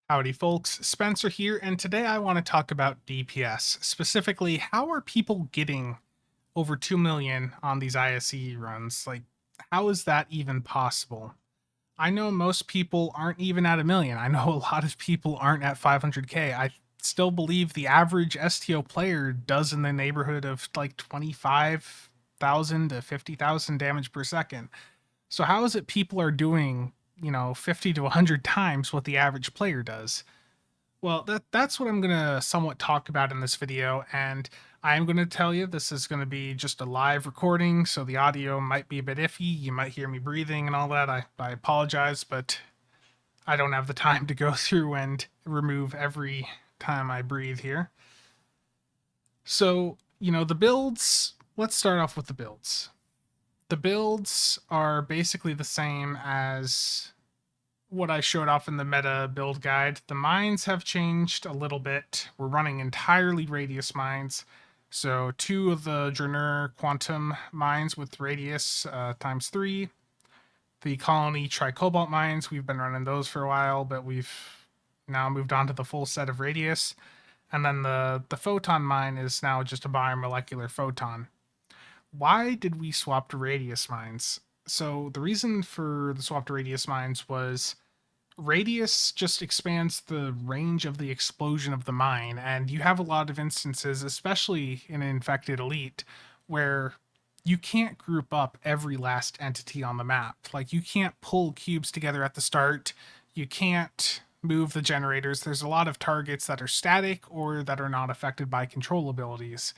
Howdy folks, Spencer here, and today I want to talk about DPS. Specifically, how are people getting over 2 million on these ISSE runs? Like, how is that even possible? I know most people aren't even at a million. I know a lot of people aren't at 500k. I still believe the average STO player does in the neighborhood of like 25,000 to 50,000 damage per second. So how is it people are doing, 50 to 100 times what the average player does? Well, that's what I'm going to somewhat talk about in this video, and I'm going to tell you this is going to be just a live recording, so the audio might be a bit iffy. You might hear me breathing and all that. I apologize, but I don't have the time to go through and remove every time I breathe here. So, the builds, let's start off with the builds. The builds are basically the same as what I showed off in the meta build guide. The mines have changed a little bit. We're running entirely radius mines. So 2 of the Journeur Quantum mines with radius times 3. The Colony Tricobalt mines, we've been running those for a while, but we've now moved on to the full set of radius. And then the Photon mine is now just a biomolecular photon. Why did we swap to radius mines? So the reason for the swap to radius mines was radius just expands the range of the explosion of the mine, and you have a lot of instances, especially in an infected elite, where you can't group up every last entity on the map. Like, you can't pull cubes together at the start, you can't move the generators. There's a lot of targets that are static or that are not affected by control abilities.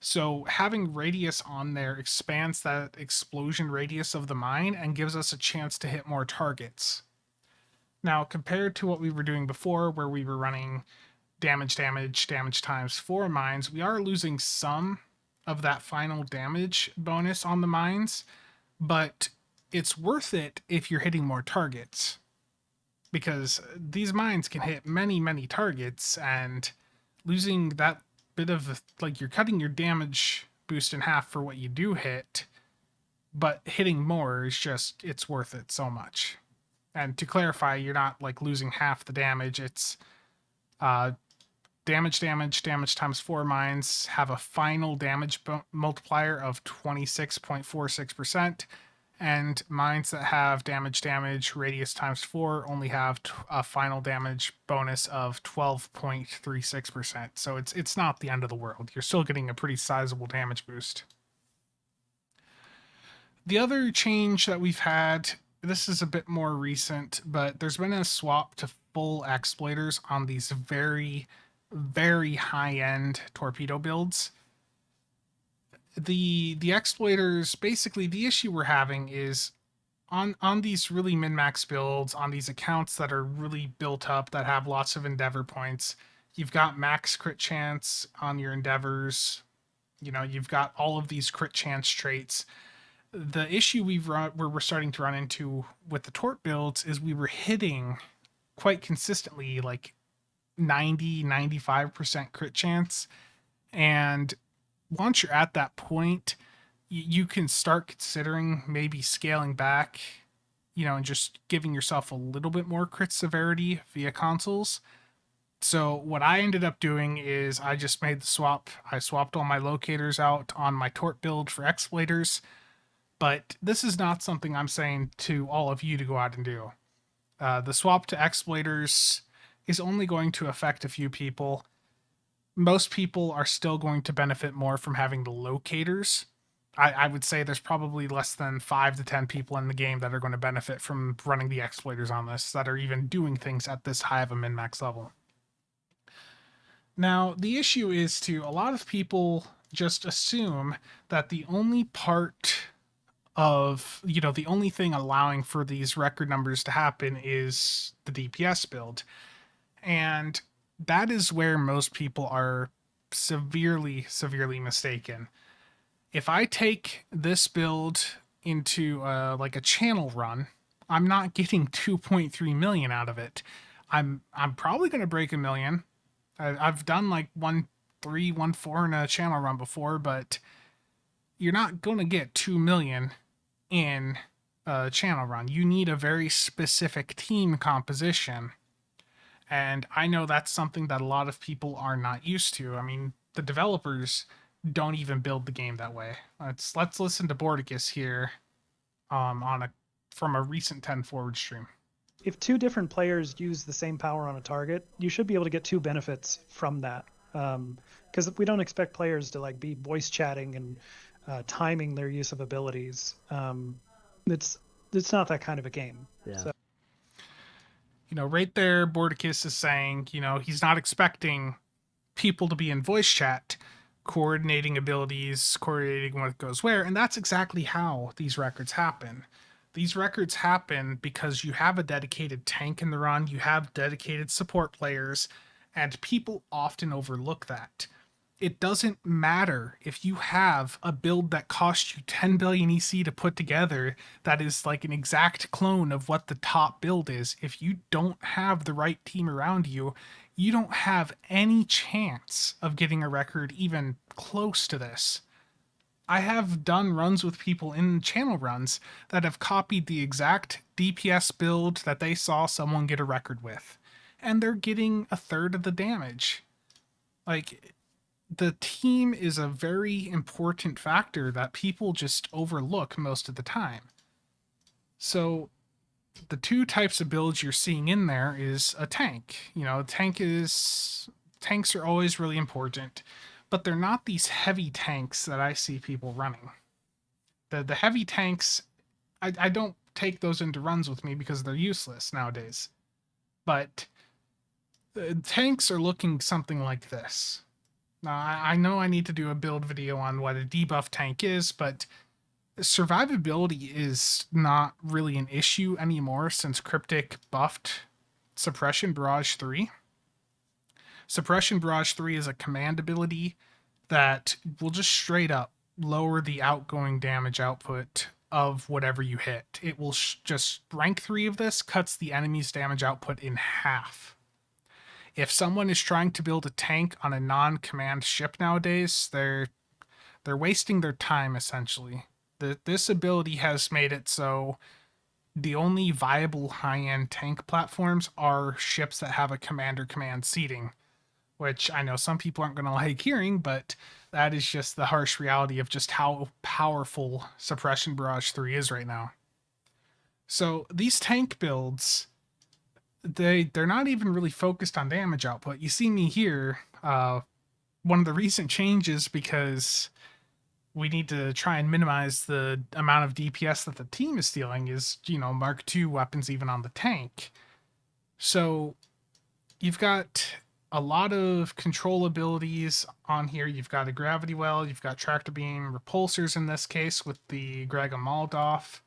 So having radius on there expands that explosion radius of the mine and gives us a chance to hit more targets. Now, compared to what we were doing before, where we were running damage times 4 mines, we are losing some of that final damage bonus on the mines, but it's worth it if you're hitting more targets, because these mines can hit many, many targets, and losing that bit of, like, you're cutting your damage boost in half for what you do hit, but hitting more is just, it's worth it so much. And to clarify, you're not like losing half the damage. It's damage times 4 mines have a final damage multiplier of 26.46%, and mines that have damage radius times 4 only have a final damage bonus of 12.36%. So it's not the end of the world. You're still getting a pretty sizable damage boost. The other change that we've had, this is a bit more recent, but there's been a swap to full exploiters on these very, very high-end torpedo builds. The exploiters, basically the issue we're having is on these really min-max builds, on these accounts that are really built up, that have lots of endeavor points, you've got max crit chance on your endeavors, you've got all of these crit chance traits. The issue we're starting to run into with the tort builds is we were hitting quite consistently like 90-95% crit chance, and once you're at that point, you can start considering maybe scaling back, and just giving yourself a little bit more crit severity via consoles. So what I ended up doing is I just made the swap. I swapped all my locators out on my tort build for exploiters. But this is not something I'm saying to all of you to go out and do. The swap to exploiters is only going to affect a few people. Most people are still going to benefit more from having the locators. I would say there's probably less than 5 to 10 people in the game that are going to benefit from running the exploiters on this, that are even doing things at this high of a min-max level. Now, the issue is a lot of people just assume that the only part of, the only thing allowing for these record numbers to happen is the DPS build. And that is where most people are severely mistaken. If I take this build into like a channel run, I'm not getting 2.3 million out of it. I'm probably going to break a million. I've done like 1.3, 1.4 in a channel run before, but you're not going to get 2 million in a channel run. You need a very specific team composition. And I know that's something that a lot of people are not used to. I mean, the developers don't even build the game that way. Let's listen to Bordicus here on a from a recent 10 forward stream. If two different players use the same power on a target, you should be able to get two benefits from that. Because we don't expect players to like be voice chatting and timing their use of abilities. It's not that kind of a game. Yeah. So, You know, right there, Bordicus is saying, you know, he's not expecting people to be in voice chat, coordinating abilities, coordinating what goes where, and that's exactly how these records happen. These records happen because you have a dedicated tank in the run, you have dedicated support players, and people often overlook that. It doesn't matter if you have a build that costs you 10 billion EC to put together that is like an exact clone of what the top build is. If you don't have the right team around you, you don't have any chance of getting a record even close to this. I have done runs with people in channel runs that have copied the exact DPS build that they saw someone get a record with, and they're getting a third of the damage. Like, the team is a very important factor that people just overlook most of the time. So the two types of builds you're seeing in there is a tank. You know, tanks are always really important, but they're not these heavy tanks that I see people running. The heavy tanks, I don't take those into runs with me because they're useless nowadays. But the tanks are looking something like this. Now, I know I need to do a build video on what a debuff tank is, but survivability is not really an issue anymore since Cryptic buffed Suppression Barrage 3. Suppression Barrage 3 is a command ability that will just straight up lower the outgoing damage output of whatever you hit. It will just rank 3 of this cuts the enemy's damage output in half. If someone is trying to build a tank on a non-command ship nowadays, they're wasting their time essentially. This ability has made it so the only viable high-end tank platforms are ships that have a commander command seating, which I know some people aren't going to like hearing, but that is just the harsh reality of just how powerful Suppression Barrage 3 is right now. So these tank builds, they're not even really focused on damage output. You see me here, one of the recent changes, because we need to try and minimize the amount of DPS that the team is stealing, is, you know, Mark II weapons even on the tank. So you've got a lot of control abilities on here. You've got a gravity well, you've got tractor beam repulsors in this case with the Grega Moldoff.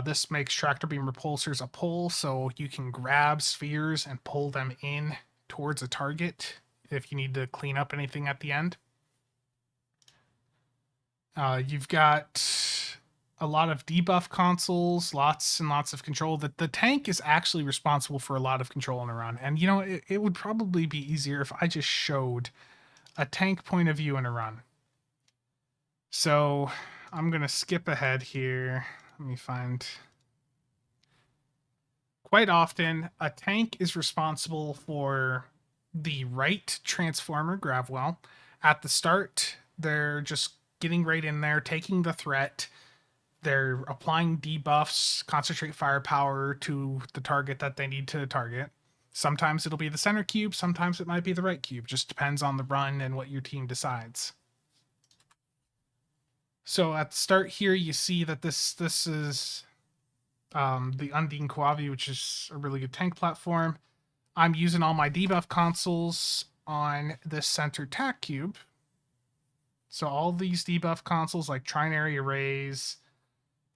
This makes tractor beam repulsors a pull, so you can grab spheres and pull them in towards a target if you need to clean up anything at the end. You've got a lot of debuff consoles, lots and lots of control. The tank is actually responsible for a lot of control in a run. And, you know, it would probably be easier if I just showed a tank point of view in a run. So I'm going to skip ahead here. Let me find... Quite often, a tank is responsible for the right transformer Gravwell. At the start, they're just getting right in there, taking the threat. They're applying debuffs, concentrate firepower to the target that they need to target. Sometimes it'll be the center cube, sometimes it might be the right cube. Just depends on the run and what your team decides. So at the start here, you see that this is the Undine Quavi, which is a really good tank platform. I'm using all my debuff consoles on this center tack cube. So all these debuff consoles like Trinary Arrays,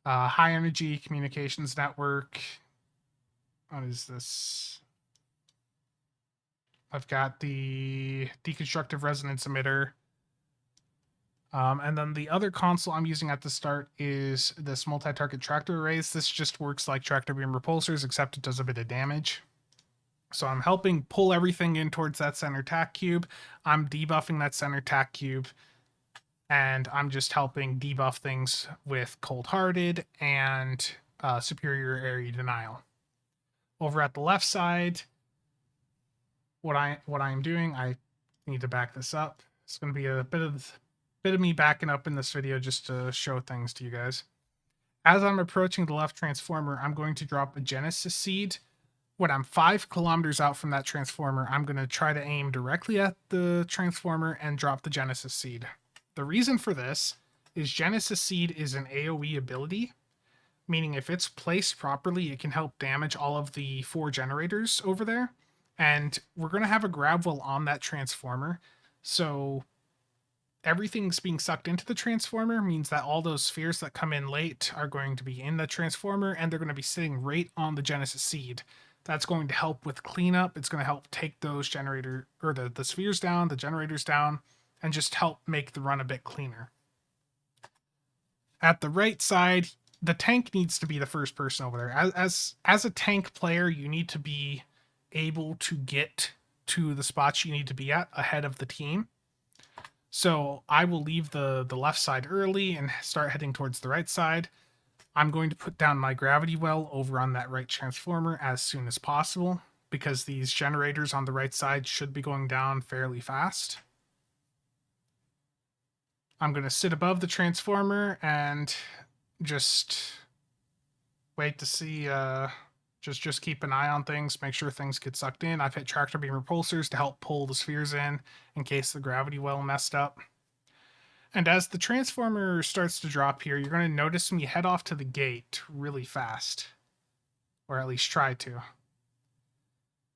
High Energy Communications Network. What is this? I've got the Deconstructive Resonance Emitter. And then the other console I'm using at the start is this multi-target tractor arrays. This just works like tractor beam repulsors, except it does a bit of damage. So I'm helping pull everything in towards that center tack cube. I'm debuffing that center tack cube. And I'm just helping debuff things with Cold-Hearted and Superior Area Denial. Over at the left side, what I'm doing, I need to back this up. It's going to be a bit of me backing up in this video just to show things to you guys. As I'm approaching the left transformer, I'm going to drop a Genesis seed. When I'm 5 kilometers out from that transformer, I'm going to try to aim directly at the transformer and drop the Genesis seed. The reason for this is Genesis seed is an AoE ability, meaning if it's placed properly, it can help damage all of the 4 generators over there. And we're going to have a grab wheel on that transformer. So everything's being sucked into the transformer means that all those spheres that come in late are going to be in the transformer, and they're going to be sitting right on the Genesis seed. That's going to help with cleanup. It's going to help take those generator or the spheres down, the generators down, and just help make the run a bit cleaner. At the right side, the tank needs to be the first person over there. As a tank player, you need to be able to get to the spots you need to be at ahead of the team. So I will leave the left side early and start heading towards the right side. I'm going to put down my gravity well over on that right transformer as soon as possible, because these generators on the right side should be going down fairly fast. I'm going to sit above the transformer and just wait to see, just keep an eye on things, make sure things get sucked in. I've hit tractor beam repulsors to help pull the spheres in case the gravity well messed up. And as the transformer starts to drop here, you're going to notice me head off to the gate really fast. Or at least try to.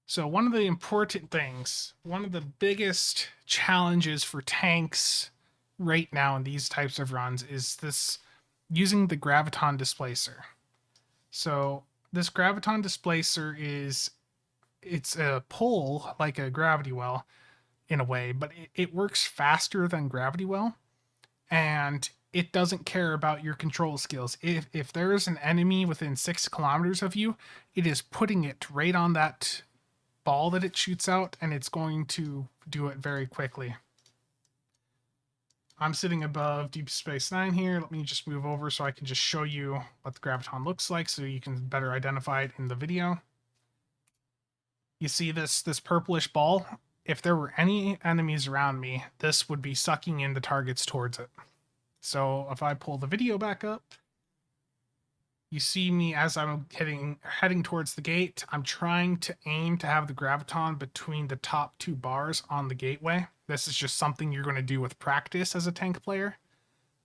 So one of the important things, one of the biggest challenges for tanks right now in these types of runs is this using the graviton displacer. So this graviton displacer it's a pull like a gravity well in a way, but it works faster than gravity well. And it doesn't care about your control skills. If there is an enemy within 6 kilometers of you, it is putting it right on that ball that it shoots out, and it's going to do it very quickly. I'm sitting above Deep Space Nine here. Let me just move over so I can just show you what the graviton looks like so you can better identify it in the video. You see this purplish ball? If there were any enemies around me, this would be sucking in the targets towards it. So if I pull the video back up, you see me as I'm heading towards the gate. I'm trying to aim to have the graviton between the top 2 bars on the gateway. This is just something you're going to do with practice as a tank player.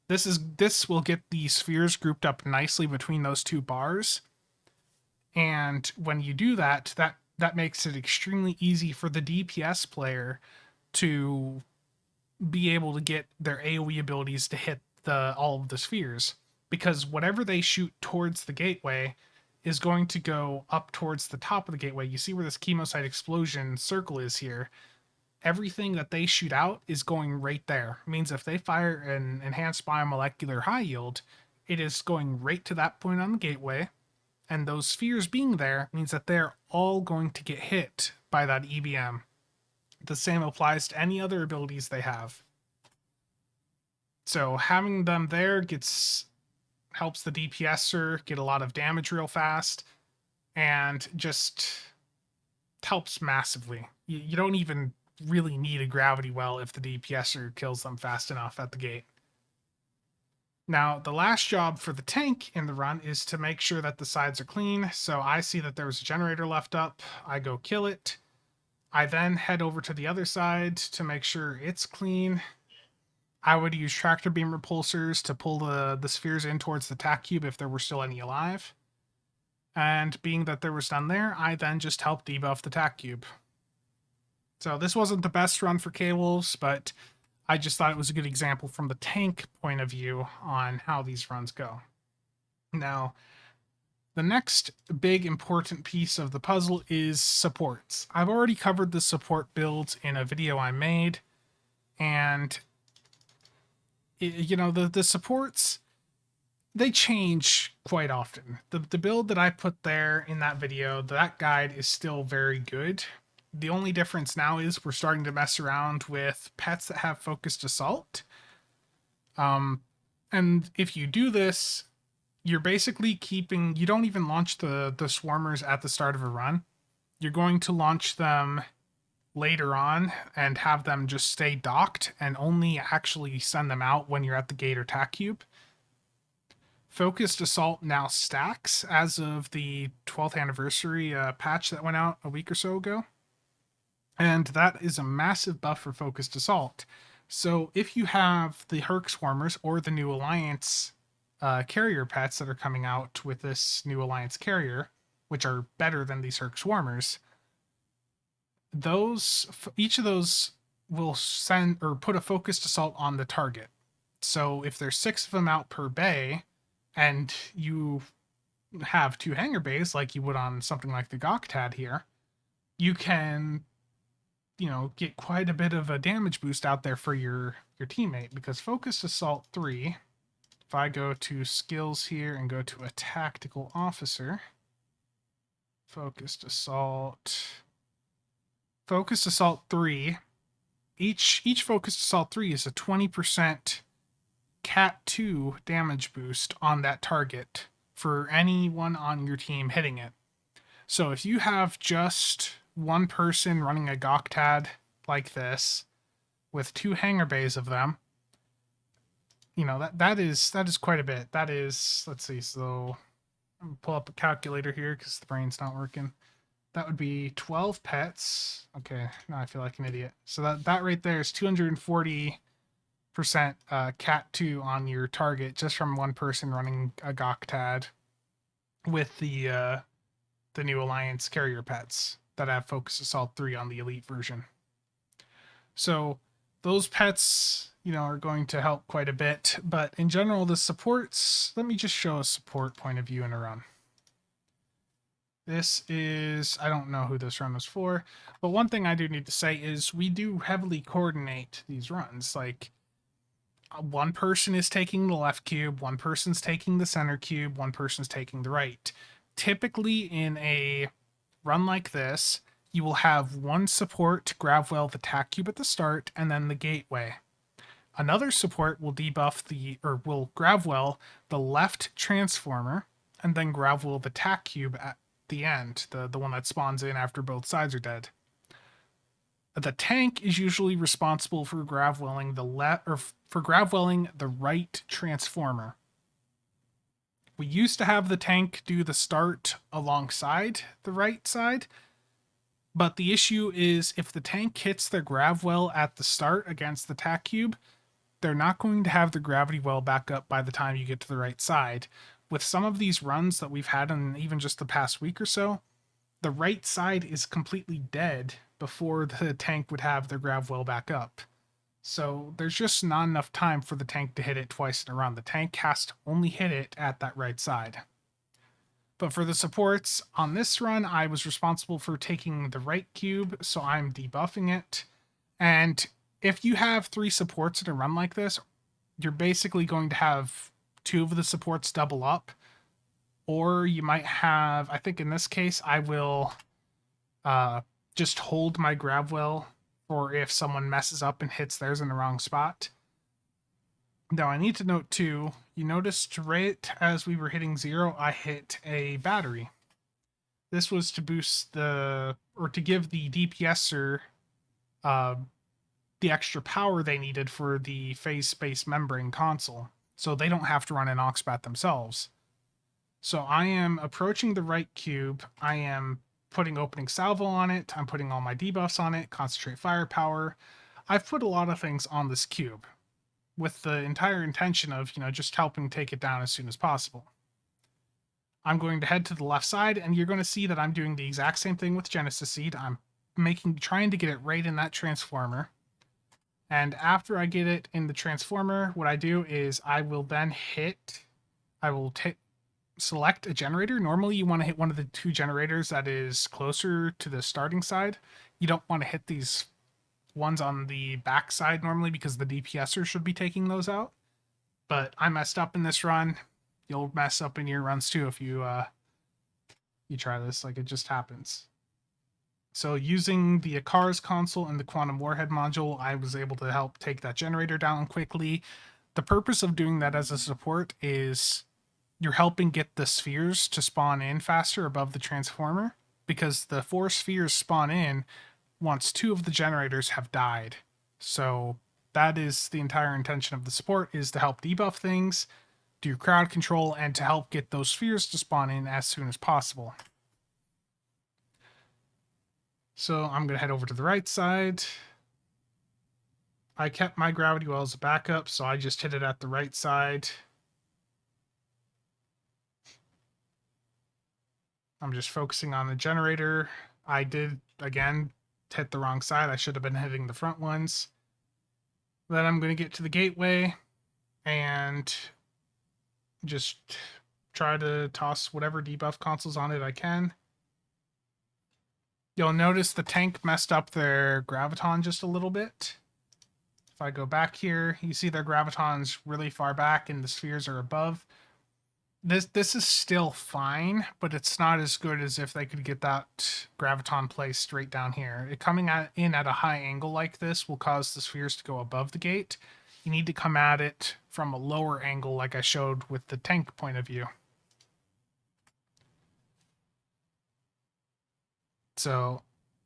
This will get the spheres grouped up nicely between those 2 bars. And when you do that makes it extremely easy for the DPS player to be able to get their AoE abilities to hit all of the spheres, because whatever they shoot towards the gateway is going to go up towards the top of the gateway. You see where this chemosite explosion circle is here? Everything that they shoot out is going right there. It means if they fire an enhanced biomolecular high yield, it is going right to that point on the gateway. And those spheres being there means that they're all going to get hit by that EBM. The same applies to any other abilities they have. So having them there helps the DPSer get a lot of damage real fast, and just helps massively. You don't even really need a gravity well if the DPSer kills them fast enough at the gate. Now, the last job for the tank in the run is to make sure that the sides are clean. So I see that there was a generator left up. I go kill it. I then head over to the other side to make sure it's clean. I would use tractor beam repulsors to pull the spheres in towards the tac cube if there were still any alive. And being that there was none there, I then just helped debuff the tac cube. So this wasn't the best run for K-Wolves, but I just thought it was a good example from the tank point of view on how these runs go. Now, the next big important piece of the puzzle is supports. I've already covered the support builds in a video I made, and the supports, they change quite often. The build that I put there in that video, that guide is still very good. The only difference now is we're starting to mess around with pets that have focused assault. And if you do this, you're basically you don't even launch the swarmers at the start of a run. You're going to launch them later on and have them just stay docked and only actually send them out when you're at the gate or tack cube. Focused Assault now stacks as of the 12th anniversary patch that went out a week or so ago. And that is a massive buff for Focused Assault. So if you have the Herc Swarmers or the new Alliance carrier pets that are coming out with this new Alliance carrier, which are better than these Herc Swarmers, each of those will send or put a Focused Assault on the target. So if there's 6 of them out per bay, and you have 2 hangar bays like you would on something like the Goktad here, you can, get quite a bit of a damage boost out there for your teammate, because Focused Assault 3, if I go to skills here and go to a tactical officer, Focused Assault 3, each Focused Assault 3 is a 20% Cat 2 damage boost on that target for anyone on your team hitting it. So if you have just one person running a Goktad like this with 2 hangar bays of them, that is quite a bit. That is, let's see, so I'm gonna pull up a calculator here because the brain's not working. That would be 12 pets. Okay, now I feel like an idiot. So that right there is 240% Cat 2 on your target just from one person running a Goktad with the new Alliance carrier pets that have Focus Assault 3 on the Elite version. So those pets, are going to help quite a bit. But in general, the supports, let me just show a support point of view in a run. This is, I don't know who this run was for, but one thing I do need to say is we do heavily coordinate these runs. Like, one person is taking the left cube, one person's taking the center cube, one person's taking the right. Typically in a run like this, you will have one support Gravwell the tack cube at the start and then the gateway. Another support will will Gravwell the left transformer and then Gravwell the tack cube at the end, the one that spawns in after both sides are dead. The tank is usually responsible for Gravwelling the right transformer. We used to have the tank do the start alongside the right side, but the issue is if the tank hits their Gravwell at the start against the tack cube, they're not going to have the gravity well back up by the time you get to the right side. With some of these runs that we've had in even just the past week or so, the right side is completely dead before the tank would have their Gravwell back up. So there's just not enough time for the tank to hit it twice in a run. The tank has to only hit it at that right side. But for the supports, on this run, I was responsible for taking the right cube, so I'm debuffing it. And if you have 3 supports in a run like this, you're basically going to have 2 of the supports double up. Or you might have, I think in this case, I will just hold my Gravwell for if someone messes up and hits theirs in the wrong spot. Now, I need to note too, you noticed right as we were hitting 0, I hit a battery. This was to boost to give the DPSer the extra power they needed for the phase space membrane console, so they don't have to run an Oxbat themselves. So I am approaching the right cube, I am putting opening salvo on it, I'm putting all my debuffs on it, concentrate firepower. I've put a lot of things on this cube with the entire intention of, just helping take it down as soon as possible. I'm going to head to the left side, and you're going to see that I'm doing the exact same thing with Genesis Seed. I'm trying to get it right in that transformer. And after I get it in the transformer, what I do is I will then select a generator. Normally you want to hit one of the 2 generators that is closer to the starting side. You don't want to hit these ones on the back side normally because the DPSer should be taking those out. But I messed up in this run. You'll mess up in your runs too if you try this. Like, it just happens. So using the Akara's console and the Quantum Warhead module, I was able to help take that generator down quickly. The purpose of doing that as a support is you're helping get the spheres to spawn in faster above the transformer, because the 4 spheres spawn in once 2 of the generators have died. So that is the entire intention of the support, is to help debuff things, do crowd control, and to help get those spheres to spawn in as soon as possible. So I'm going to head over to the right side. I kept my gravity well as a backup, so I just hit it at the right side. I'm just focusing on the generator. I did, again, hit the wrong side. I should have been hitting the front ones. Then I'm going to get to the gateway and just try to toss whatever debuff consoles on it I can. You'll notice the tank messed up their graviton just a little bit. If I go back here, you see their graviton's really far back and the spheres are above. This is still fine, but it's not as good as if they could get that graviton placed right down here. It coming in at a high angle like this will cause the spheres to go above the gate. You need to come at it from a lower angle like I showed with the tank point of view. So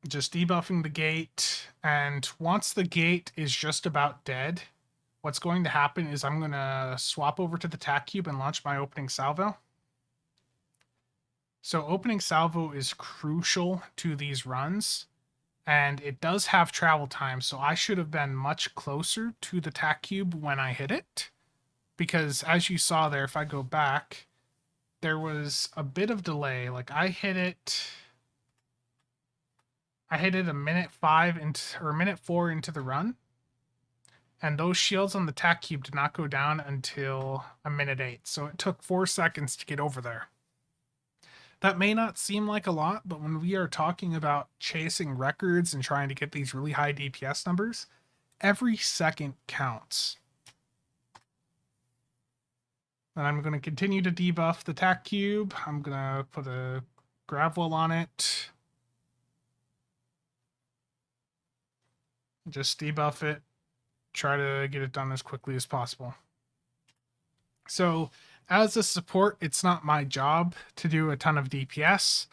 just debuffing the gate, and once the gate is just about dead, what's going to happen is I'm going to swap over to the tack cube and launch my opening salvo. So opening salvo is crucial to these runs, and it does have travel time, so I should have been much closer to the tack cube when I hit it, because as you saw there, if I go back, there was a bit of delay. Like I hit it a minute 4 into the run, and those shields on the tack cube did not go down until a minute 8. So it took 4 seconds to get over there. That may not seem like a lot, but when we are talking about chasing records and trying to get these really high DPS numbers, every second counts. And I'm going to continue to debuff the tack cube. I'm going to put a grav well on it. Just debuff it. Try to get it done as quickly as possible. So as a support, it's not my job to do a ton of DPS.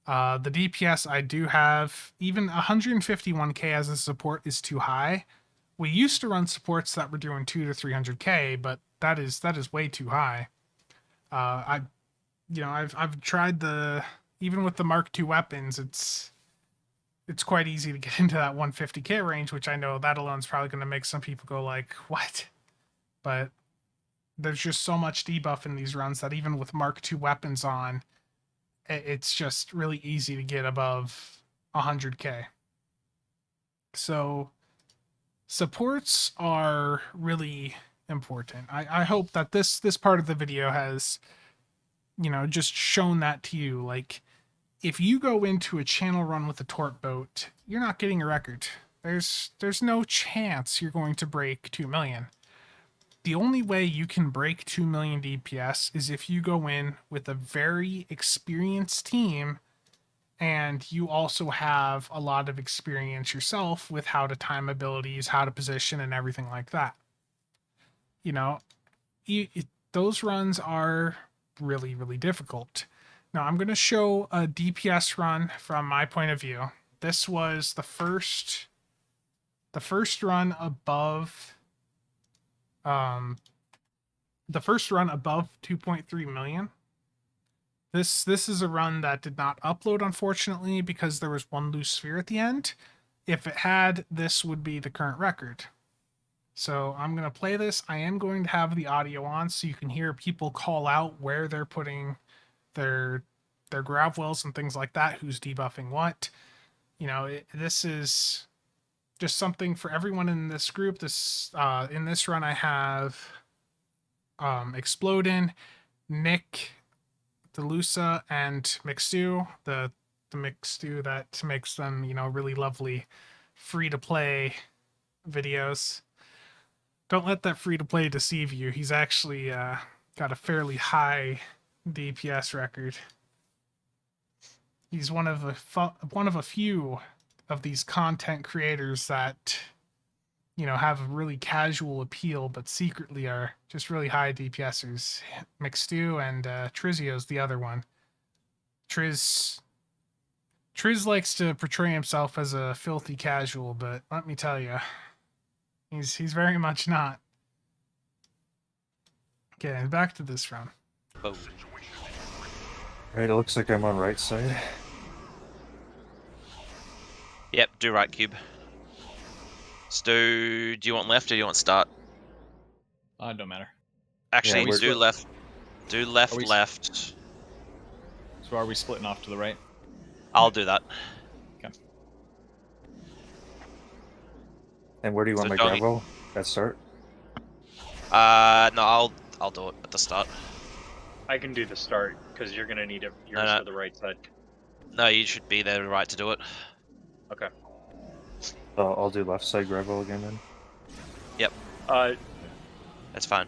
The DPS I do have, even 151k as a support is too high. We used to run supports that were doing 200 to 300k, but that is way too high. I've tried even with the Mark II weapons, it's quite easy to get into that 150k range, which I know that alone is probably going to make some people go like, what? But there's just so much debuff in these runs that even with Mark II weapons on, it's just really easy to get above 100k. So supports are really important. I hope that this part of the video has, just shown that to you. Like, if you go into a channel run with a Torp boat, you're not getting a record. There's no chance you're going to break 2 million. The only way you can break 2 million DPS is if you go in with a very experienced team and you also have a lot of experience yourself with how to time abilities, how to position, and everything like that. Those runs are really, really difficult. Now I'm going to show a DPS run from my point of view. This was the first run above the first run above 2.3 million. This is a run that did not upload, unfortunately, because there was one loose sphere at the end. If it had, this would be the current record. So I'm going to play this. I am going to have the audio on so you can hear people call out where they're putting their grav wells and things like that, who's debuffing what. This is just something for everyone in this group. In this run I have Explodin, Nick, Delusa, and Mixdu. The Mixdu that makes them, really lovely free-to-play videos. Don't let that free-to-play deceive you. He's actually got a fairly high DPS record. He's one of a few of these content creators that, have a really casual appeal, but secretly are just really high DPSers. Mixdu and Trizio's the other one. Triz Triz likes to portray himself as a filthy casual, but let me tell you, he's very much not. Okay, back to this round. Boom. Right, it looks like I'm on right side. Yep, do right cube. Stu, do you want left or do you want start? Don't matter. Actually, Yeah, we're- do left. Do left, Are we- left. So are we splitting off to the right? I'll do that. And where do you want So my doggy- gravel? At start? No, I'll do it at the start. I can do the start because you're gonna need yours No. for the right side. No, you should be there right to do it. Okay. I'll do left side gravel again then. That's fine.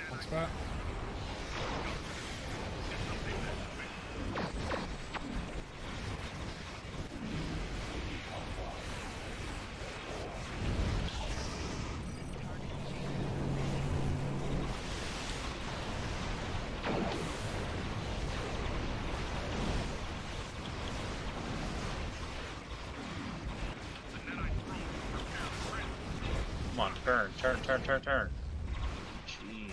One spot. Come on, turn. Jeez.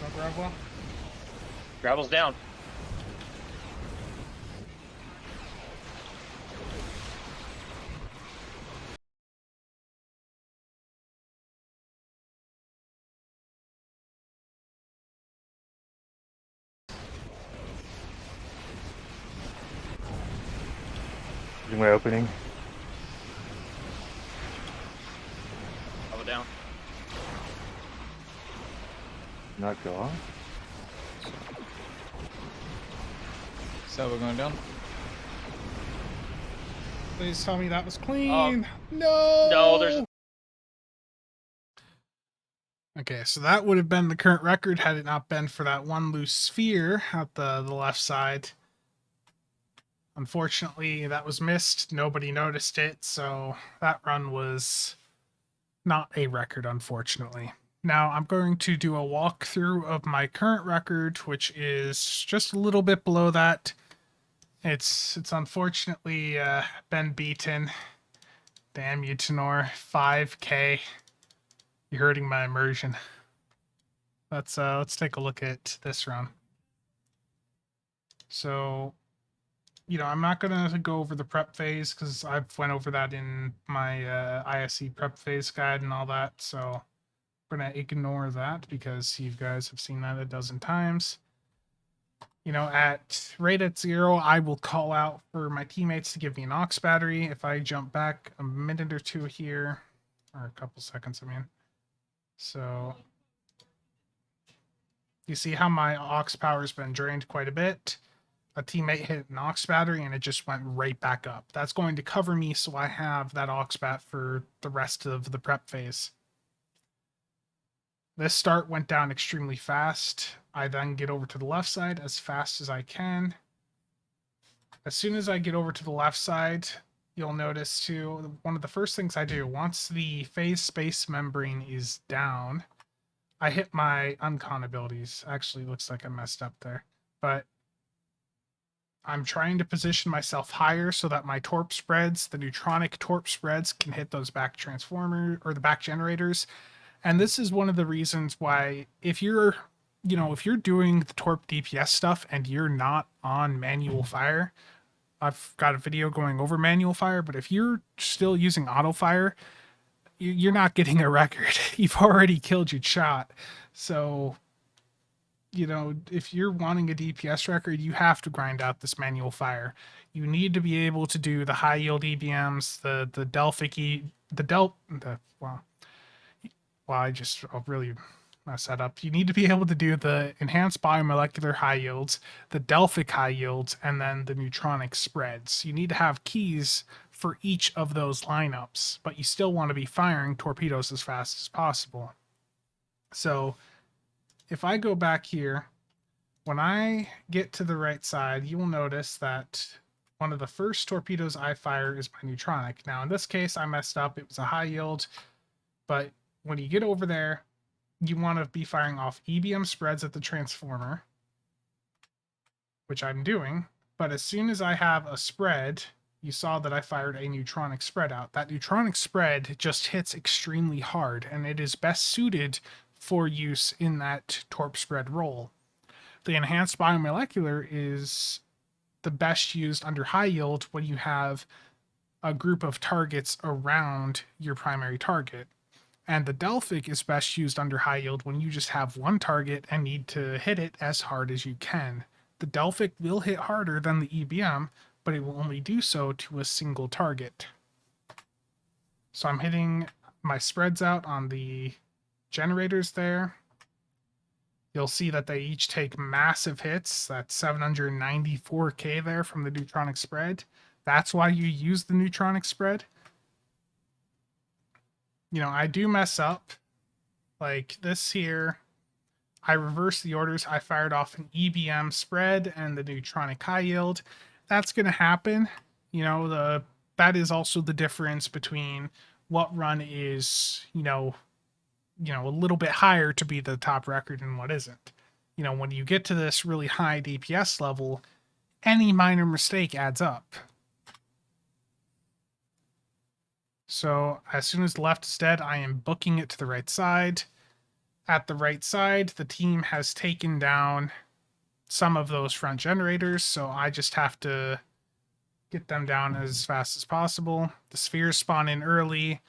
No gravel. Gravel's down. Doing my opening. Gravel down. Not go off. So we're going down. Please tell me that was clean. No. No, there's. Okay, so that would have been the current record had it not been for that one loose sphere at the left side. Unfortunately, that was missed. Nobody noticed it, so that run was not a record, unfortunately. Now, I'm going to do a walkthrough of my current record, which is just a little bit below that. It's unfortunately been beaten. Damn you, Tenor. 5K. You're hurting my immersion. Let's take a look at this run. So, I'm not gonna go over the prep phase because I've went over that in my ISE prep phase guide and all that. So we're gonna ignore that because you guys have seen that a dozen times. Right at 0, I will call out for my teammates to give me an aux battery. If I jump back a minute or two here, or a couple seconds, I mean. So you see how my aux power has been drained quite a bit. A teammate hit an aux battery and it just went right back up. That's going to cover me so I have that aux bat for the rest of the prep phase. This start went down extremely fast. I then get over to the left side as fast as I can. As soon as I get over to the left side, you'll notice too, one of the first things I do, once the phase space membrane is down, I hit my uncon abilities. Actually, looks like I messed up there. But I'm trying to position myself higher so that my torp spreads, the neutronic torp spreads, can hit those back transformer or the back generators. And this is one of the reasons why if you're doing the torp DPS stuff and you're not on manual fire, I've got a video going over manual fire, but if you're still using auto fire, you're not getting a record. You've already killed your shot. So, if you're wanting a DPS record, you have to grind out this manual fire. You need to be able to do the high yield EBMs, the Delphic I'll really mess that up. You need to be able to do the enhanced biomolecular high yields, the Delphic high yields, and then the neutronic spreads. You need to have keys for each of those lineups, but you still want to be firing torpedoes as fast as possible. So if I go back here, when I get to the right side, you will notice that one of the first torpedoes I fire is my neutronic. Now, in this case, I messed up. It was a high yield. But when you get over there, you want to be firing off EBM spreads at the transformer, which I'm doing. But as soon as I have a spread, you saw that I fired a neutronic spread out. That neutronic spread just hits extremely hard, and it is best suited for use in that torp spread role. The enhanced biomolecular is the best used under high yield when you have a group of targets around your primary target. And the Delphic is best used under high yield when you just have one target and need to hit it as hard as you can. The Delphic will hit harder than the EBM, but it will only do so to a single target. So I'm hitting my spreads out on the generators there. You'll see that they each take massive hits. That's 794k there from the neutronic spread. That's why you use the neutronic spread. You know, I do mess up. Like this here, I reversed the orders. I fired off an EBM spread and the neutronic high yield. That's going to happen. You know, that is also the difference between what run is, you know, a little bit higher to be the top record and what isn't. You know, when you get to this really high DPS level, any minor mistake adds up. So as soon as the left is dead, I am booking it to the right side. At the right side, the team has taken down some of those front generators, so I just have to get them down as fast as possible. The spheres spawn in early.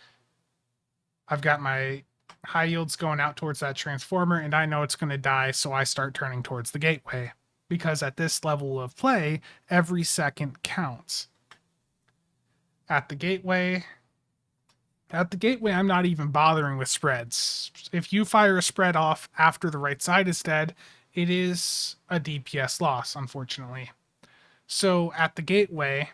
I've got my high yields going out towards that transformer, and I know it's going to die, so I start turning towards the gateway. Because at this level of play, every second counts. At the gateway, I'm not even bothering with spreads. If you fire a spread off after the right side is dead, it is a DPS loss, unfortunately. So at the gateway,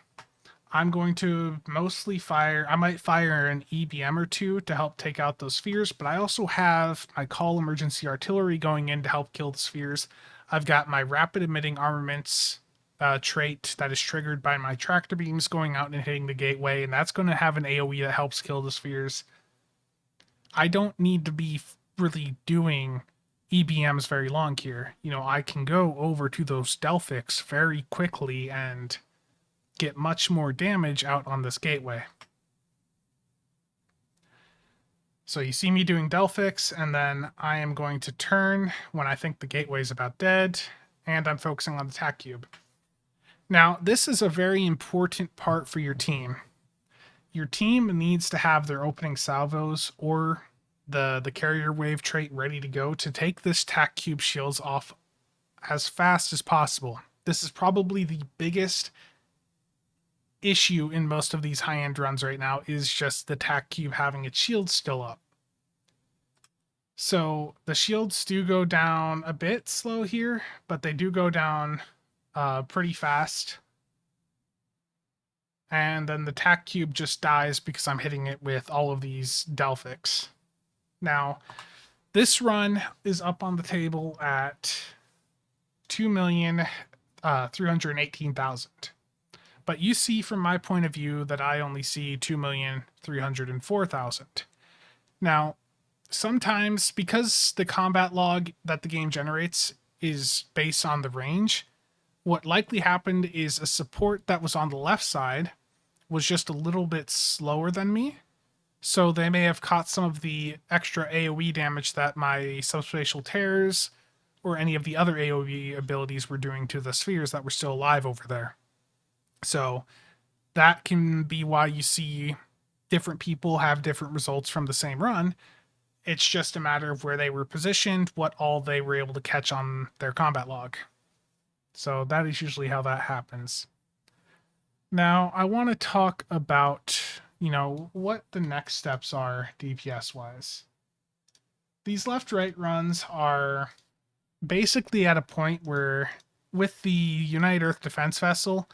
I'm going to mostly I might fire an EBM or two to help take out those spheres, but I also have my call emergency artillery going in to help kill the spheres. I've got my rapid emitting armaments trait that is triggered by my tractor beams going out and hitting the gateway, and that's going to have an AoE that helps kill the spheres. I don't need to be really doing EBMs very long here. You know, I can go over to those Delphics very quickly and get much more damage out on this gateway. So you see me doing Delphics, and then I am going to turn when I think the gateway is about dead, and I'm focusing on the tac cube. Now, this is a very important part for your team. Your team needs to have their opening salvos or the carrier wave trait ready to go to take this tac cube shields off as fast as possible. This is probably the biggest issue in most of these high-end runs right now, is just the tac cube having its shields still up. So the shields do go down a bit slow here, but they do go down pretty fast. And then the tac cube just dies because I'm hitting it with all of these Delphics. Now, this run is up on the table at 2,318,000. But you see from my point of view that I only see 2,304,000. Now, sometimes because the combat log that the game generates is based on the range, what likely happened is a support that was on the left side was just a little bit slower than me. So they may have caught some of the extra AoE damage that my subspatial tears or any of the other AoE abilities were doing to the spheres that were still alive over there. So that can be why you see different people have different results from the same run. It's just a matter of where they were positioned, what all they were able to catch on their combat log. So that is usually how that happens. Now, I want to talk about, you know, what the next steps are DPS-wise. These left-right runs are basically at a point where, with the United Earth Defense Vessel,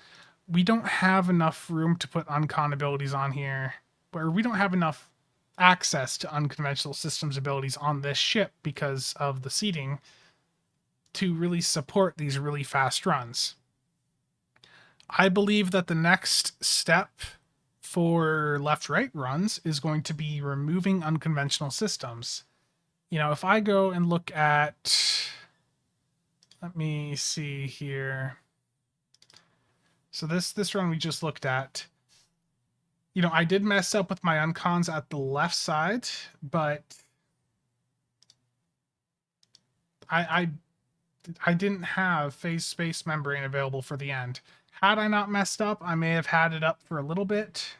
we don't have enough room to put uncon abilities on here, or we don't have enough access to unconventional systems abilities on this ship because of the seating to really support these really fast runs. I believe that the next step for left-right runs is going to be removing unconventional systems. You know, if I go and look at, let me see here. So this run we just looked at, you know, I did mess up with my uncons at the left side, but I didn't have phase space membrane available for the end. Had I not messed up, I may have had it up for a little bit,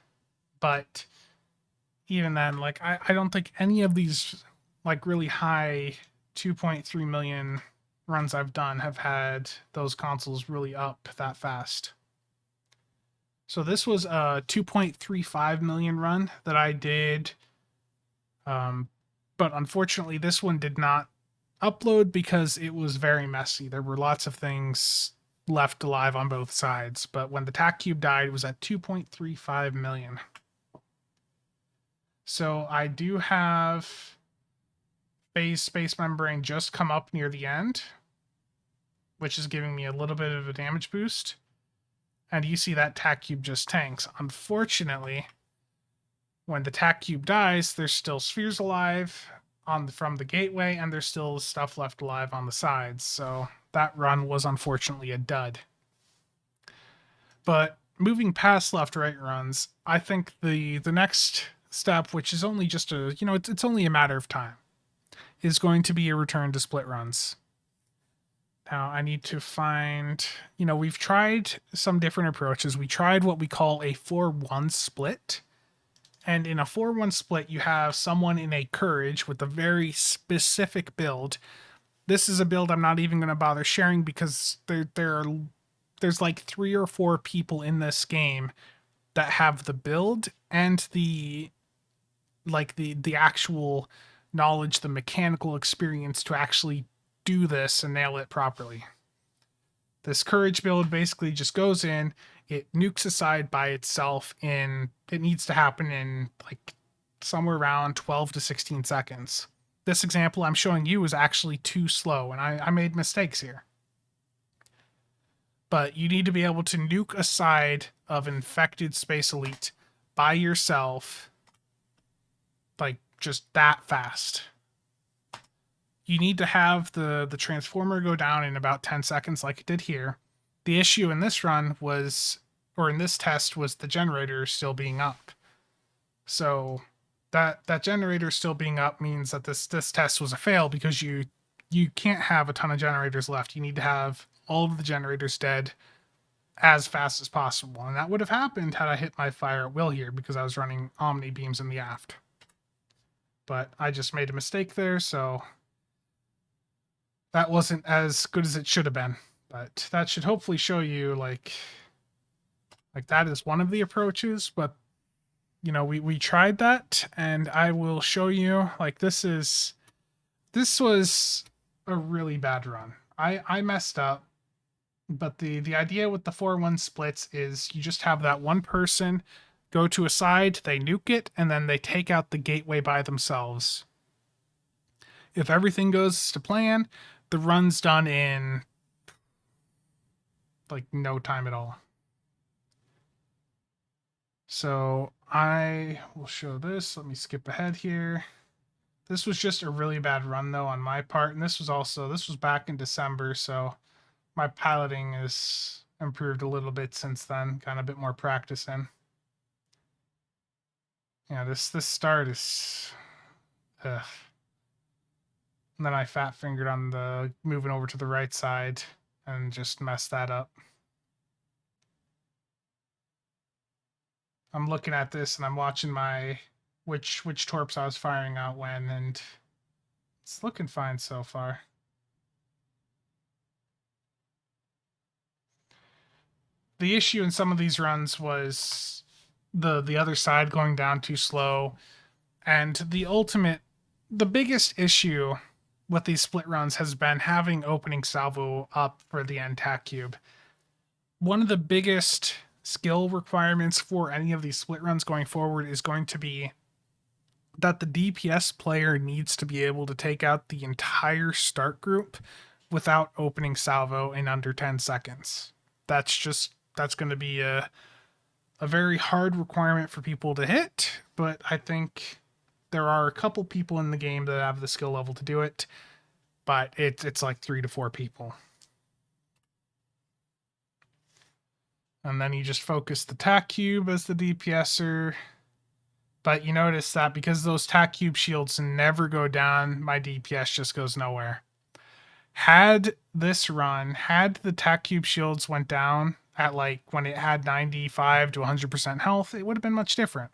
but even then, like, I don't think any of these, like, really high 2.3 million runs I've done have had those consoles really up that fast. So this was a 2.35 million run that I did, but unfortunately this one did not upload because it was very messy. There were lots of things left alive on both sides, but when the tac cube died, it was at 2.35 million. So I do have phase space membrane just come up near the end, which is giving me a little bit of a damage boost. And you see that tac cube just tanks. Unfortunately, when the tac cube dies, there's still spheres alive from the gateway, and there's still stuff left alive on the sides. So that run was unfortunately a dud. But moving past left-right runs, I think the next step, which is only just a, you know, it's only a matter of time, is going to be a return to split runs. Now I need to find, you know, we've tried some different approaches. We tried what we call a 4-1 split. And in a 4-1 split, you have someone in a courage with a very specific build. This is a build I'm not even going to bother sharing because there's like 3 or 4 people in this game that have the build and the actual knowledge, the mechanical experience to actually do this and nail it properly. This courage build basically just goes in, it nukes a side by itself it needs to happen in like somewhere around 12 to 16 seconds. This example I'm showing you is actually too slow, and I made mistakes here. But you need to be able to nuke a side of infected Space Elite by yourself, like just that fast. You need to have the transformer go down in about 10 seconds like it did here. The issue in this run was, or in this test, was the generator still being up. So that generator still being up means that this test was a fail because you can't have a ton of generators left. You need to have all of the generators dead as fast as possible. And that would have happened had I hit my fire at will here because I was running Omni beams in the aft. But I just made a mistake there, so that wasn't as good as it should have been. But that should hopefully show you like that is one of the approaches, but you know, we tried that, and I will show you, like, this was a really bad run. I messed up, but the idea with the 4-1 splits is you just have that one person go to a side, they nuke it, and then they take out the gateway by themselves. If everything goes to plan, the run's done in like no time at all. So I will show this. Let me skip ahead here. This was just a really bad run though on my part, and this was back in December, so my piloting has improved a little bit since then. Got a bit more practice in. Yeah, this start is ugh. And then I fat fingered on the moving over to the right side and just messed that up. I'm looking at this and I'm watching my which torps I was firing out when, and it's looking fine so far. The issue in some of these runs was the other side going down too slow, and the biggest issue with these split runs has been having opening salvo up for the end tac cube. One of the biggest skill requirements for any of these split runs going forward is going to be that the DPS player needs to be able to take out the entire start group without opening salvo in under 10 seconds. That's going to be a a very hard requirement for people to hit, but I think there are a couple people in the game that have the skill level to do it, but it's like 3 to 4 people. And then you just focus the tack cube as the DPSer. But you notice that because those tack cube shields never go down, my DPS just goes nowhere. Had this run, had the tack cube shields went down at like when it had 95 to 100% health, it would have been much different.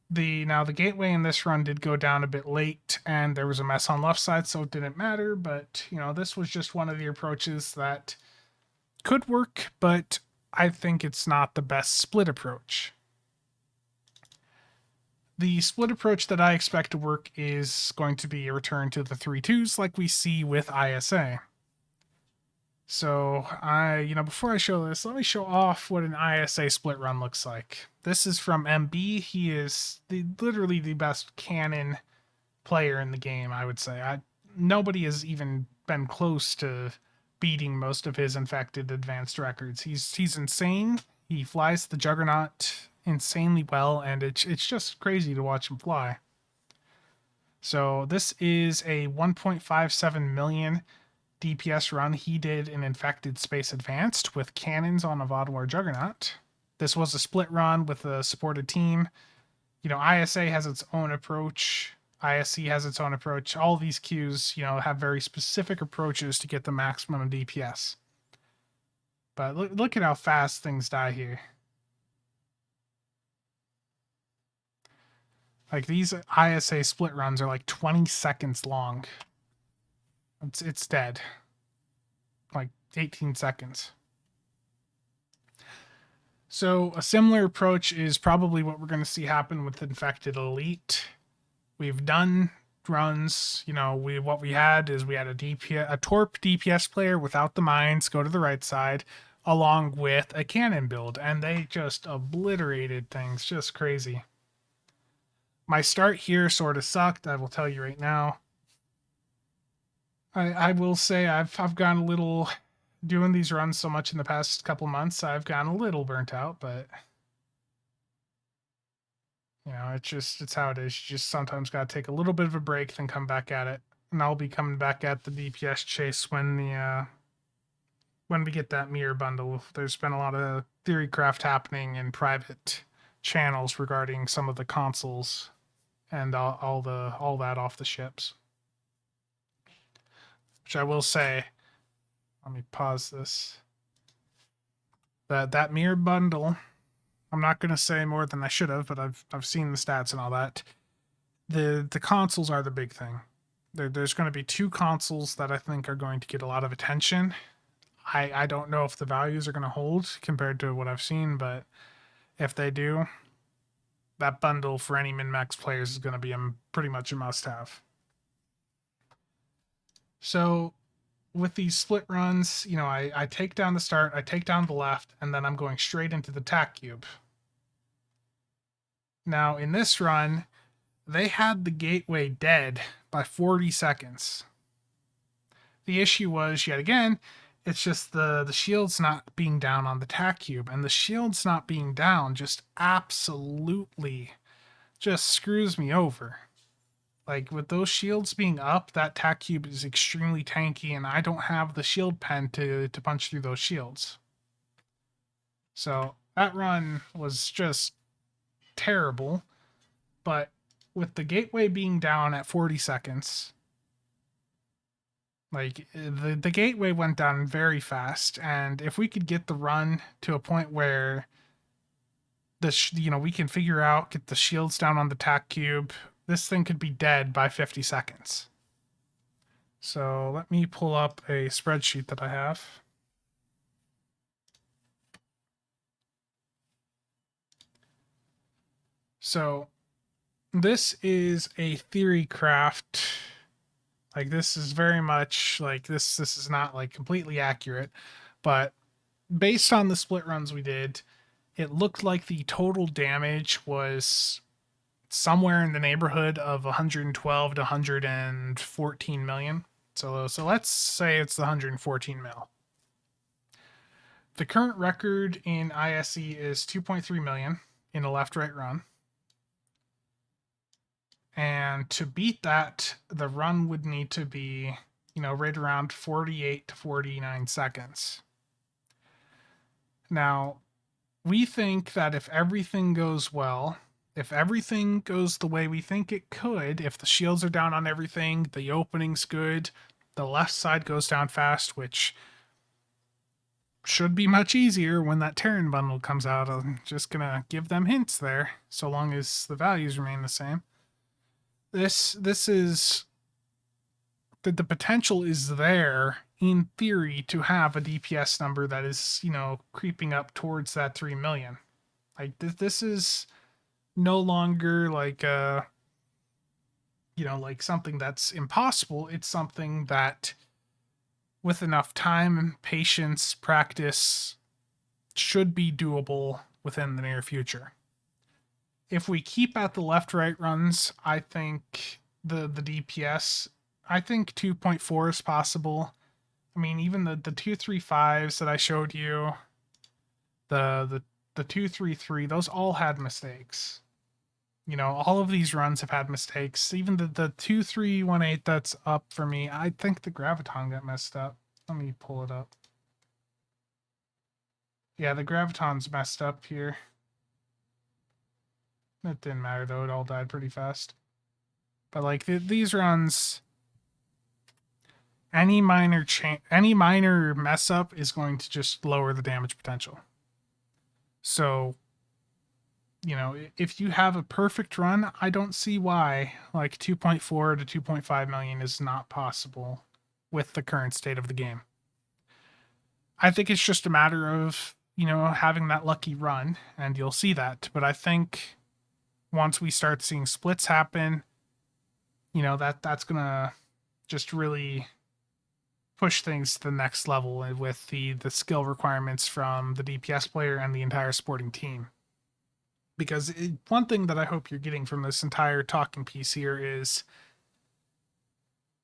Now the gateway in this run did go down a bit late, and there was a mess on left side, so it didn't matter. But you know, this was just one of the approaches that could work, but I think it's not the best split approach. The split approach that I expect to work is going to be a return to the 3-2s like we see with ISA. So before I show this, let me show off what an ISA split run looks like. This is from MB. He is literally the best cannon player in the game, I would say. Nobody has even been close to beating most of his infected advanced records. He's insane. He flies the Juggernaut insanely well, and it's just crazy to watch him fly. So this is a 1.57 million DPS run he did in Infected Space Advanced with cannons on a Vaadwaur Juggernaut. This was a split run with a supported team. You know, ISA has its own approach. ISC has its own approach. All these queues, have very specific approaches to get the maximum DPS. But look at how fast things die here. Like, these ISA split runs are like 20 seconds long. It's dead. Like 18 seconds. So a similar approach is probably what we're going to see happen with Infected Elite. We've done runs, what we had is we had a Torp DPS player without the mines go to the right side, along with a cannon build, and they just obliterated things, just crazy. My start here sort of sucked, I will tell you right now. I will say I've gone a little, doing these runs so much in the past couple months, I've gotten a little burnt out, but it's how it is. You just sometimes got to take a little bit of a break, then come back at it. And I'll be coming back at the DPS chase when we get that mirror bundle. There's been a lot of theory craft happening in private channels regarding some of the consoles and all that off the ships. Which I will say, let me pause this. That mirror bundle, I'm not going to say more than I should have, but I've seen the stats and all that. The consoles are the big thing. There's going to be 2 consoles that I think are going to get a lot of attention. I don't know if the values are going to hold compared to what I've seen, but if they do, that bundle for any min-max players is going to be pretty much a must-have. So with these split runs, I take down the start, I take down the left, and then I'm going straight into the tack cube. Now, in this run, they had the gateway dead by 40 seconds. The issue was, yet again, it's just the shields not being down on the tack cube, and the shields not being down just absolutely just screws me over. Like, with those shields being up, that tack cube is extremely tanky, and I don't have the shield pen to punch through those shields. So that run was just terrible, but with the gateway being down at 40 seconds, like, the gateway went down very fast, and if we could get the run to a point where we can figure out, get the shields down on the tack cube, this thing could be dead by 50 seconds. So let me pull up a spreadsheet that I have. So this is a theory craft. Like, this is very much like this is not like completely accurate, but based on the split runs we did, it looked like the total damage was somewhere in the neighborhood of 112 to 114 million. So let's say it's the 114 mil. The current record in ISE is 2.3 million in a left-right run. And to beat that, the run would need to be, right around 48 to 49 seconds. Now, we think that if everything goes well, if everything goes the way we think it could, if the shields are down on everything, the opening's good, the left side goes down fast, which should be much easier when that Terran bundle comes out. I'm just going to give them hints there, so long as the values remain the same. This is... The potential is there, in theory, to have a DPS number that is, creeping up towards that 3 million. Like, this is no longer like like something that's impossible. It's something that, with enough time and patience, practice, should be doable within the near future. If we keep at the left-right runs, I think the DPS, I think 2.4 is possible. I mean, even the 235s that I showed you, the 233, those all had mistakes. All of these runs have had mistakes. Even the 2318 that's up for me, I think the Graviton got messed up. Let me pull it up. Yeah, the Graviton's messed up here. It didn't matter though, it all died pretty fast. But like these runs, any minor mess up is going to just lower the damage potential. So, if you have a perfect run, I don't see why like 2.4 to 2.5 million is not possible with the current state of the game. I think it's just a matter of, having that lucky run, and you'll see that. But I think once we start seeing splits happen, that's gonna just really push things to the next level with the skill requirements from the DPS player and the entire supporting team. Because one thing that I hope you're getting from this entire talking piece here is,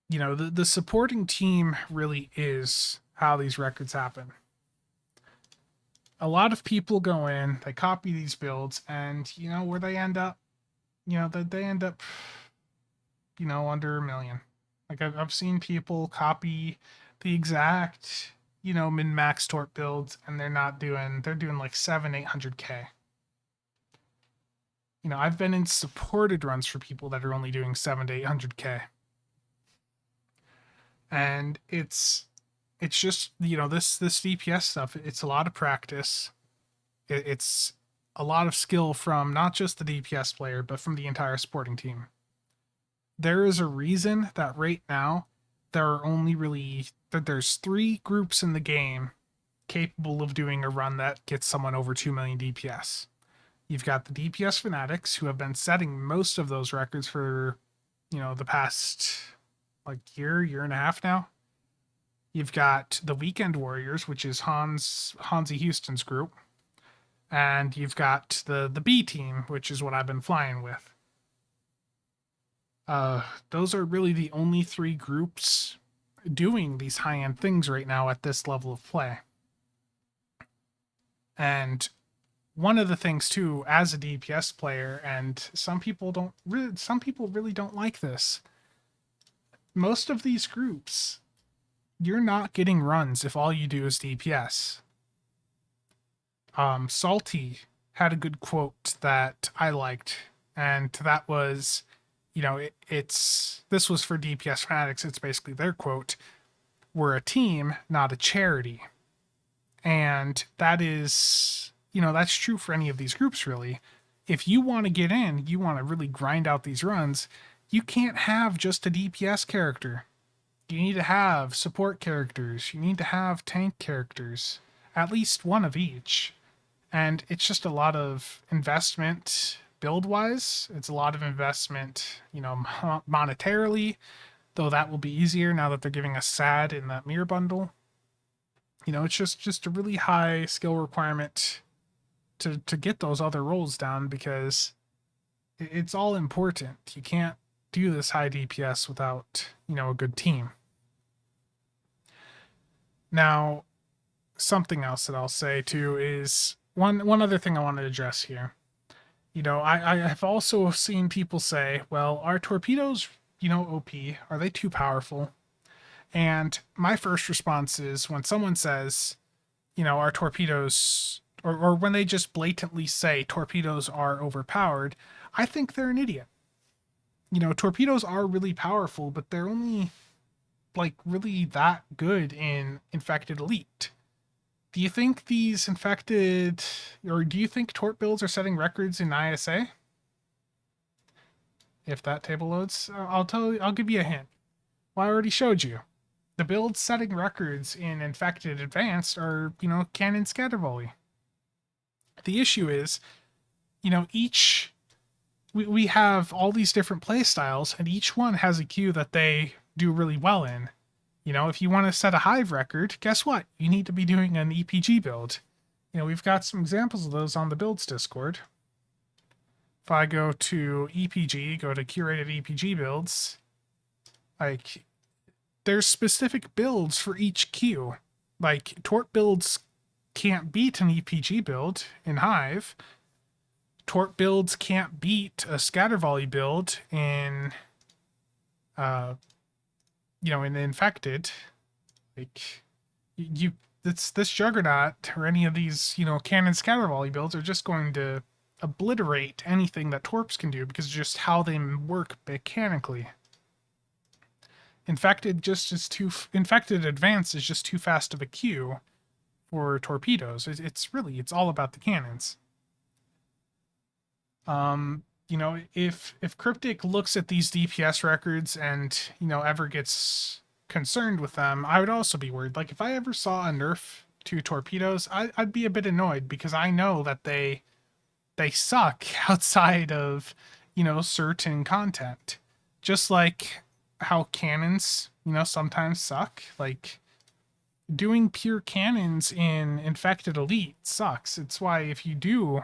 the supporting team really is how these records happen. A lot of people go in, they copy these builds, and where they end up, they end up, under 1 million. Like I've seen people copy the exact, min-max tort builds, and they're doing like 700-800k. I've been in supported runs for people that are only doing 700 to 800k. And it's just, this DPS stuff, it's a lot of practice. It's a lot of skill from not just the DPS player, but from the entire supporting team. There is a reason that right now there's 3 groups in the game capable of doing a run that gets someone over 2 million DPS. You've got the DPS fanatics, who have been setting most of those records for, the past year and a half now. You've got the Weekend Warriors, which is Hansi Houston's group. And you've got the B team, which is what I've been flying with. Those are really the only 3 groups doing these high-end things right now at this level of play. And one of the things too, as a DPS player, and some people really don't like this. Most of these groups, you're not getting runs if all you do is DPS. Salty had a good quote that I liked, and that was, this was for DPS fanatics. It's basically their quote: "We're a team, not a charity." And that is, that's true for any of these groups, really. If you want to get in, you want to really grind out these runs, you can't have just a DPS character. You need to have support characters. You need to have tank characters. At least one of each. And it's just a lot of investment build-wise. It's a lot of investment, monetarily, though that will be easier now that they're giving us SAD in that mirror bundle. It's just a really high skill requirement to get those other roles down, because it's all important. You can't do this high DPS without, a good team. Now, something else that I'll say too is one other thing I want to address here. You know, I have also seen people say, well, are torpedoes, you know, OP? Are they too powerful? And my first response is when someone says, you know, are torpedoes, or when they just blatantly say torpedoes are overpowered, I think they're an idiot. You know, torpedoes are really powerful, but they're only like really that good in Infected Elite. Do you think these infected, or do you think tort builds are setting records in ISA? If that table loads, I'll give you a hint. Well, I already showed you. The builds setting records in Infected Advanced are, you know, Cannon Scatter Volley. The issue is, you know, we have all these different play styles, and each one has a queue that they do really well in. You know, if you want to set a Hive record, guess what? You need to be doing an EPG build. You know, we've got some examples of those on the builds Discord. If I go to EPG, go to curated EPG builds, like, there's specific builds for each queue. Like, tort builds can't beat an EPG build in Hive. Tort builds can't beat a scatter volley build in you know, in Infected. Like, this Juggernaut or any of these, you know, Cannon Scatter Volley builds are just going to obliterate anything that Torps can do because of just how they work mechanically. Infected Advanced is just too fast of a queue for torpedoes. It's all about the cannons. You know, if Cryptic looks at these DPS records and, you know, ever gets concerned with them, I would also be worried. Like, if I ever saw a nerf to torpedoes, I'd be a bit annoyed because I know that they suck outside of, you know, certain content. Just like how cannons, you know, sometimes suck. Like, doing pure cannons in Infected Elite sucks. It's why if you do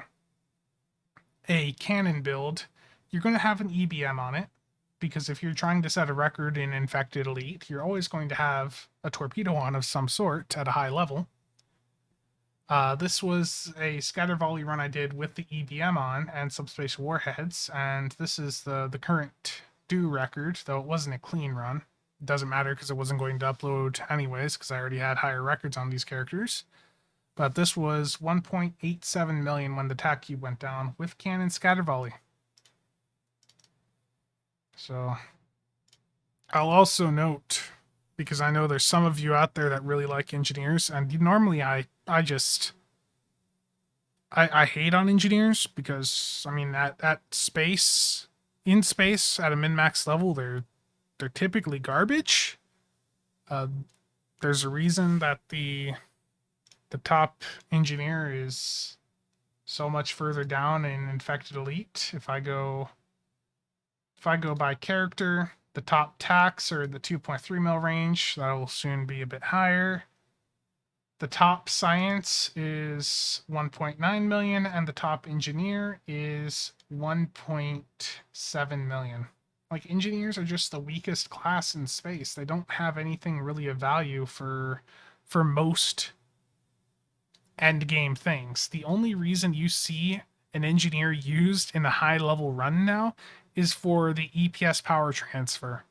a cannon build, you're going to have an EBM on it, because if you're trying to set a record in Infected Elite, you're always going to have a torpedo on of some sort at a high level. This was a scatter volley run I did with the EBM on and subspace warheads, and this is the current due record, though it wasn't a clean run. It doesn't matter because it wasn't going to upload anyways because I already had higher records on these characters. But this was 1.87 million when the tac cube went down with Cannon Scatter Volley. So I'll also note, because I know there's some of you out there that really like engineers, and normally I hate on engineers because, I mean, at space, in space at a min-max level, they're typically garbage. There's a reason that the top engineer is so much further down in Infected Elite. If I go by character, the top tax are the 2.3 mil range. That will soon be a bit higher. The top science is 1.9 million, and the top engineer is 1.7 million. Like, engineers are just the weakest class in space. They don't have anything really of value for most end game things. The only reason you see an engineer used in a high level run now is for the EPS power transfer,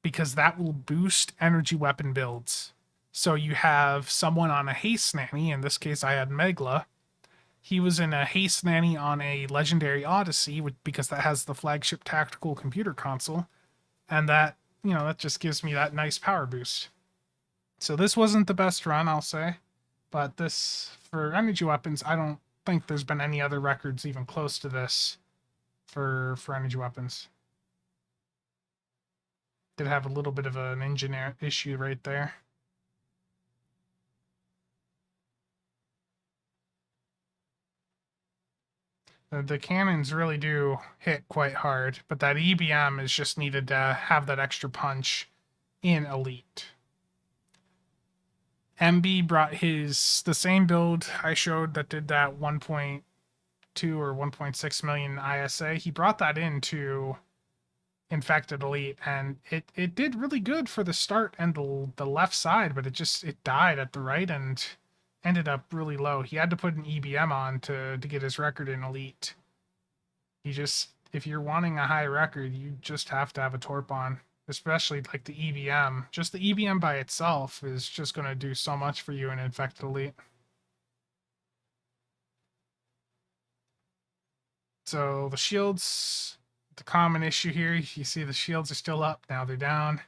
because that will boost energy weapon builds. So you have someone on a haste nanny, in this case I had Megla. He was in a haste nanny on a legendary Odyssey because that has the flagship tactical computer console, and that, you know, that just gives me that nice power boost. So this wasn't the best run, I'll say, but this, for energy weapons, I don't think there's been any other records even close to this for energy weapons. Did have a little bit of an engineer issue right there. The cannons really do hit quite hard, but that EBM is just needed to have that extra punch in Elite. MB brought the same build I showed that did that 1.2 or 1.6 million ISA. He brought that into Infected Elite, and it did really good for the start and the left side, but it died at the right, and ended up really low. He had to put an EBM on to get his record in Elite. He just, if you're wanting a high record, you just have to have a Torp on. Especially like the EBM. Just the EBM by itself is just going to do so much for you in Infected Elite. So the shields, the common issue here, you see the shields are still up, now they're down.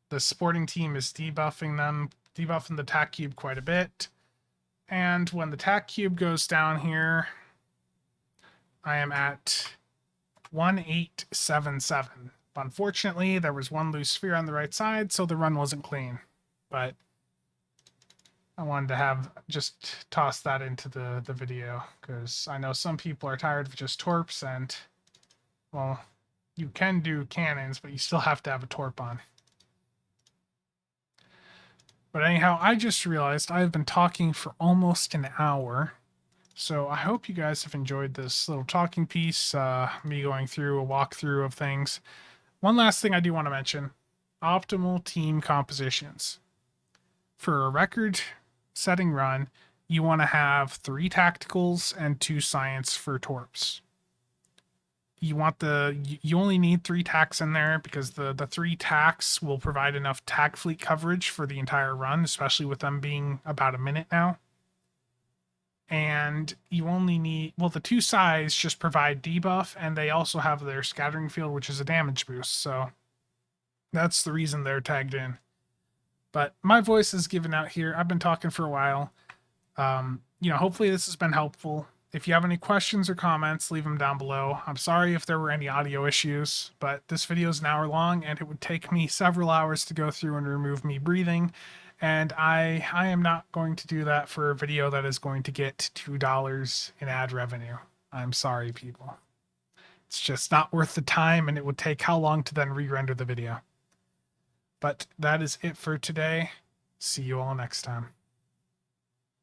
The supporting team is debuffing them, debuffing the tack cube quite a bit. And when the tack cube goes down here, I am at 1877. Unfortunately, there was one loose sphere on the right side, so the run wasn't clean. But I wanted to have just toss that into the video, because I know some people are tired of just torps, and, well, you can do cannons, but you still have to have a torp on. But anyhow, I just realized I've been talking for almost an hour, so I hope you guys have enjoyed this little talking piece, me going through a walkthrough of things. One last thing I do want to mention, optimal team compositions. For a record-setting run, you want to have 3 tacticals and 2 science for torps. You only need 3 tacks in there because the 3 tacks will provide enough tack fleet coverage for the entire run, especially with them being about a minute now. And you only need, well, the 2 sides just provide debuff, and they also have their scattering field, which is a damage boost. So that's the reason they're tagged in. But my voice is given out here. I've been talking for a while. Hopefully this has been helpful. If you have any questions or comments, leave them down below. I'm sorry if there were any audio issues, but this video is an hour long, and it would take me several hours to go through and remove me breathing. And I am not going to do that for a video that is going to get $2 in ad revenue. I'm sorry, people. It's just not worth the time, and it would take how long to then re-render the video. But that is it for today. See you all next time.